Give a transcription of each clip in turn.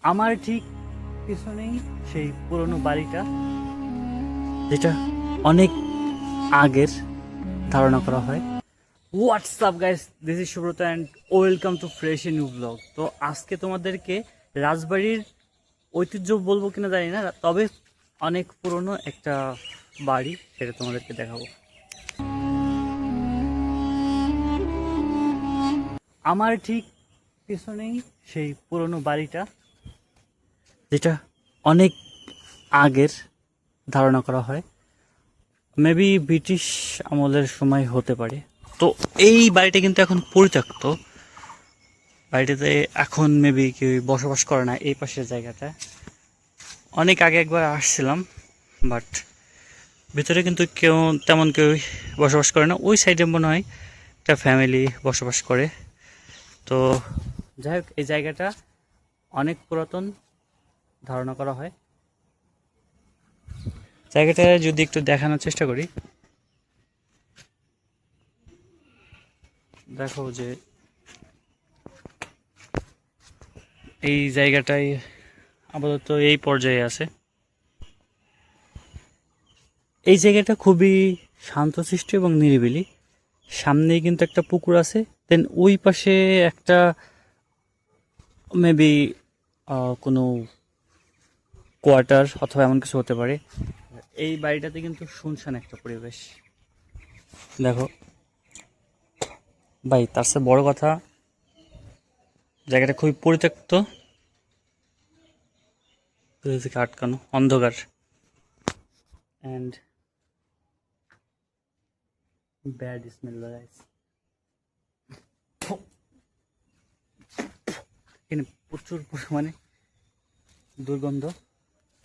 আমার ঠিক পিছনেই সেই পুরনো বাড়িটা, যেটা অনেক আগের ধারণা করা হয়। WhatsApp guys, this is Subrata and welcome to fresh a new blog. তো আজকে তোমাদেরকে রাজবাড়ির ঐতিহ্য বলবো কিনা জানি না, তবে অনেক পুরনো একটা বাড়ি, সেটা তোমাদেরকে দেখাবো। আমার ঠিক পিছনেই সেই পুরনো বাড়িটা, যেটা অনেক আগের ধারণা করা হয়, মেবি ব্রিটিশ আমলের সময় হতে পারে। তো এই বাড়িটা কিন্তু এখন পরিত্যক্ত। বাড়িটাতে এখন মেবি কেউ বসবাস করে না। এই পাশের জায়গাটা অনেক আগে একবার আসছিলাম, বাট ভিতরে কিন্তু তেমন কেউ বসবাস করে না। ওই সাইডে মনে হয় একটা ফ্যামিলি বসবাস করে। তো যাই হোক, এই জায়গাটা অনেক পুরাতন ধারণা করা হয়। জায়গাটা যদি একটু দেখানোর চেষ্টা করি, দেখো যে এই জায়গাটায় আপাতত এই পর্যায়ে আছে। এই জায়গাটা খুবই শান্তশিষ্ট এবং নিরিবিলি। সামনেই কিন্তু একটা পুকুর আছে, দেন ওই পাশে একটা মেবি কোনো কোয়ার্টার অথবা এমন কিছু হতে পারে। এই বাড়িটাতে কিন্তু শুনশান একটা পরিবেশ। দেখো ভাই, তার চেয়ে বড় কথা, জায়গাটা খুবই পরিত্যক্ত, থেকে আটকানো, অন্ধকার, অ্যান্ড ব্যাড স্মেল গাইস। এখানে প্রচুর পরিমাণে দুর্গন্ধ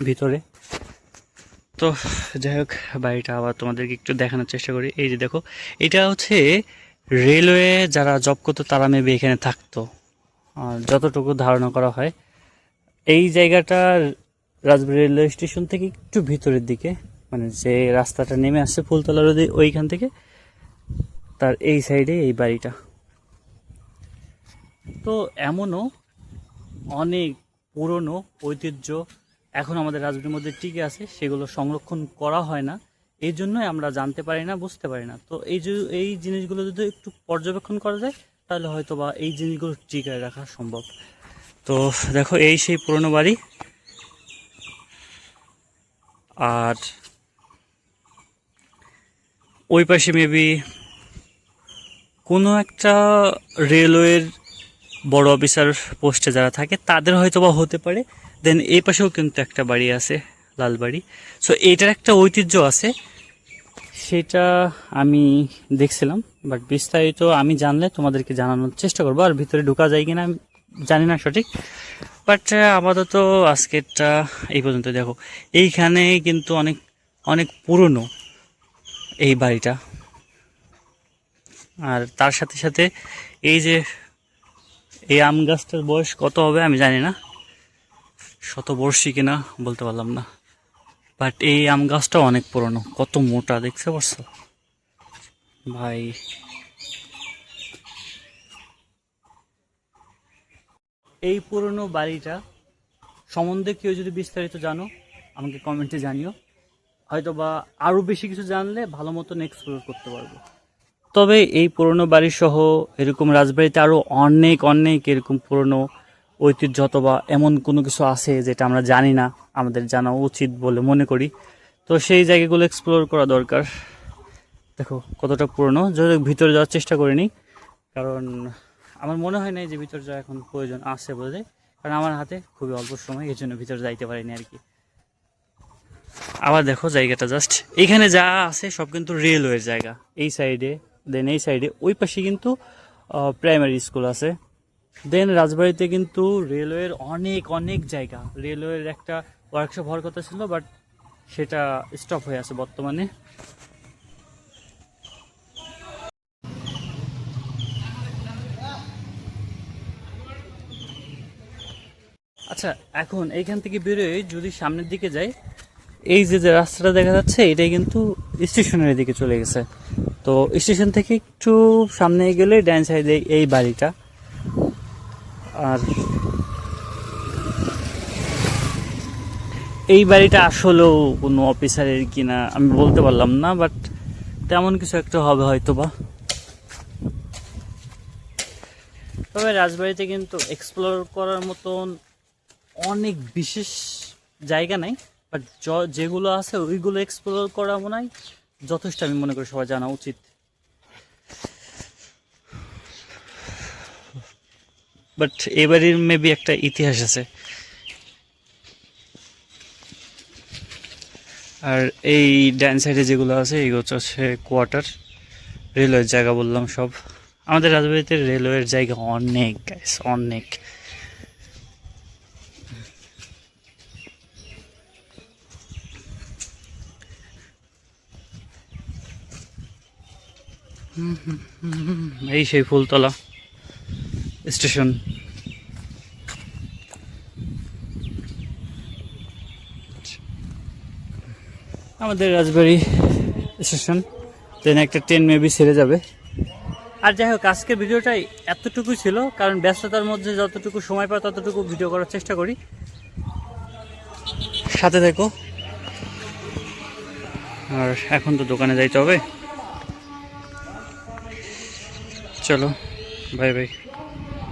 ভিতরে। তো যাই হোক, বাড়িটা আবার তোমাদেরকে একটু দেখানোর চেষ্টা করি। এই যে দেখো, এটা হচ্ছে রেলওয়ে যারা জব করতো তারা মেবি এখানে থাকতো, যতটুকু ধারণা করা হয়। এই জায়গাটা রাজবাড়ী রেলওয়ে স্টেশন থেকে একটু ভিতরের দিকে, মানে যে রাস্তাটা নেমে আসছে ফুলতলা রোডে, ওইখান থেকে তার এই সাইডে এই বাড়িটা। তো এমনও অনেক পুরনো ঐতিহ্য এখন আমাদের রাজবাড়ির মধ্যে টিকে আছে, সেগুলো সংরক্ষণ করা হয় না। এই জন্যই আমরা জানতে পারি না, বুঝতে পারি না। তো এই জিনিসগুলো যদি একটু পর্যবেক্ষণ করা যায়, তাহলে হয়তো বা এই জিনিসগুলো টিকায় রাখা সম্ভব। তো দেখো, এই সেই পুরনো বাড়ি। আর ওই পাশে মেবি কোনো একটা রেলওয়ের বড় অফিসার পোস্টে যারা থাকে তাদের হয়তো বা হতে পারে। দেন এই পাশেও কিন্তু একটা বাড়ি আছে, লাল বাড়ি। সো এইটার একটা ঐতিহ্য আছে, সেটা আমি দেখছিলাম, বাট বিস্তারিত আমি জানলে তোমাদেরকে জানানোর চেষ্টা করবো। আর ভিতরে ঢোকা যায় কিনা আমি জানি না সঠিক, বাট আপাতত আজকেরটা এই পর্যন্ত। দেখো, এইখানে কিন্তু অনেক অনেক পুরনো এই বাড়িটা। আর তার সাথে সাথে এই যে এই আম গাছটার বয়স কত হবে আমি জানি না, শতবর্ষী কিনা বলতে পারলাম না, বাট এই আম গাছটা অনেক পুরনো। কত মোটা দেখতে পারছো ভাই। এই পুরনো বাড়িটা সম্বন্ধে কেউ যদি বিস্তারিত জানো, আমাকে কমেন্টে জানিও। হয়তো বা আরও বেশি কিছু জানলে ভালো মতন এক্সপ্লোর করতে পারবো। তবে এই পুরনো বাড়ি সহ এরকম রাজবাড়িতে আরও অনেক অনেক এরকম পুরনো ঐতিহ্য অথবা এমন কোনো কিছু আছে যেটা আমরা জানি না, আমাদের জানা উচিত বলে মনে করি। তো সেই জায়গাগুলো এক্সপ্লোর করা দরকার। দেখো কতটা পুরনো, যদি ভিতরে যাওয়ার চেষ্টা করিনি, কারণ আমার মনে হয় না যে ভিতরে যাওয়া এখন প্রয়োজন আছে বলে, কারণ আমার হাতে খুবই অল্প সময়, এই জন্য ভিতরে যাইতে পারিনি আর কি। আবার দেখো জায়গাটা জাস্ট, এখানে যা আছে সব কিন্তু রেলওয়ের জায়গা। এই সাইডে, দেন এই সাইডে ওই পাশে কিন্তু প্রাইমারি স্কুল আছে। দেন রাজবাড়িতে কিন্তু রেলওয়ের অনেক অনেক জায়গা, রেলওয়ের একটা ওয়ার্কশপ হওয়ার কথা ছিল, বাট সেটা স্টপ হয়ে আছে বর্তমানে। আচ্ছা, এখন এইখান থেকে বেরোয় যদি সামনের দিকে যাই, এই যে যে রাস্তাটা দেখা যাচ্ছে এটাই কিন্তু স্টেশনের দিকে চলে গেছে। তো স্টেশন থেকে একটু সামনে গেলে ডান সাইডে এই বাড়িটা। আর এই বাড়িটা আসলেও কোনো অফিসারের কিনা আমি বলতে পারলাম না, বাট তেমন কিছু একটা হবে হয়তো বা। তবে রাজবাড়িতে কিন্তু এক্সপ্লোর করার মতন অনেক বিশেষ জায়গা নাই, বাট যেগুলো আছে ওইগুলো এক্সপ্লোর করা মনে হয় যথেষ্ট, আমি মনে করি সবাই জানা উচিত। বাট এবারের মেবি একটা ইতিহাস আছে। আর এই ডান সাইডে যেগুলো আছে এইগুলো হচ্ছে কোয়ার্টার, রেলওয়ের জায়গা বললাম সব। আমাদের রাজবাড়িতে রেলওয়ের জায়গা অনেক গাইস, অনেক। এই সেই ফুলতলা স্টেশন। আমাদের রাজবাড়ি স্টেশন, দেন একটা ট্রেন মেবি ছেড়ে যাবে। আর যাই হোক, আজকের ভিডিওটাই এতটুকু ছিল, কারণ ব্যস্ততার মধ্যে যতটুকু সময় পাই ততটুকু ভিডিও করার চেষ্টা করি। সাথে থেকো। আর এখন তো দোকানে যাইতে হবে, চলো বাই বাই।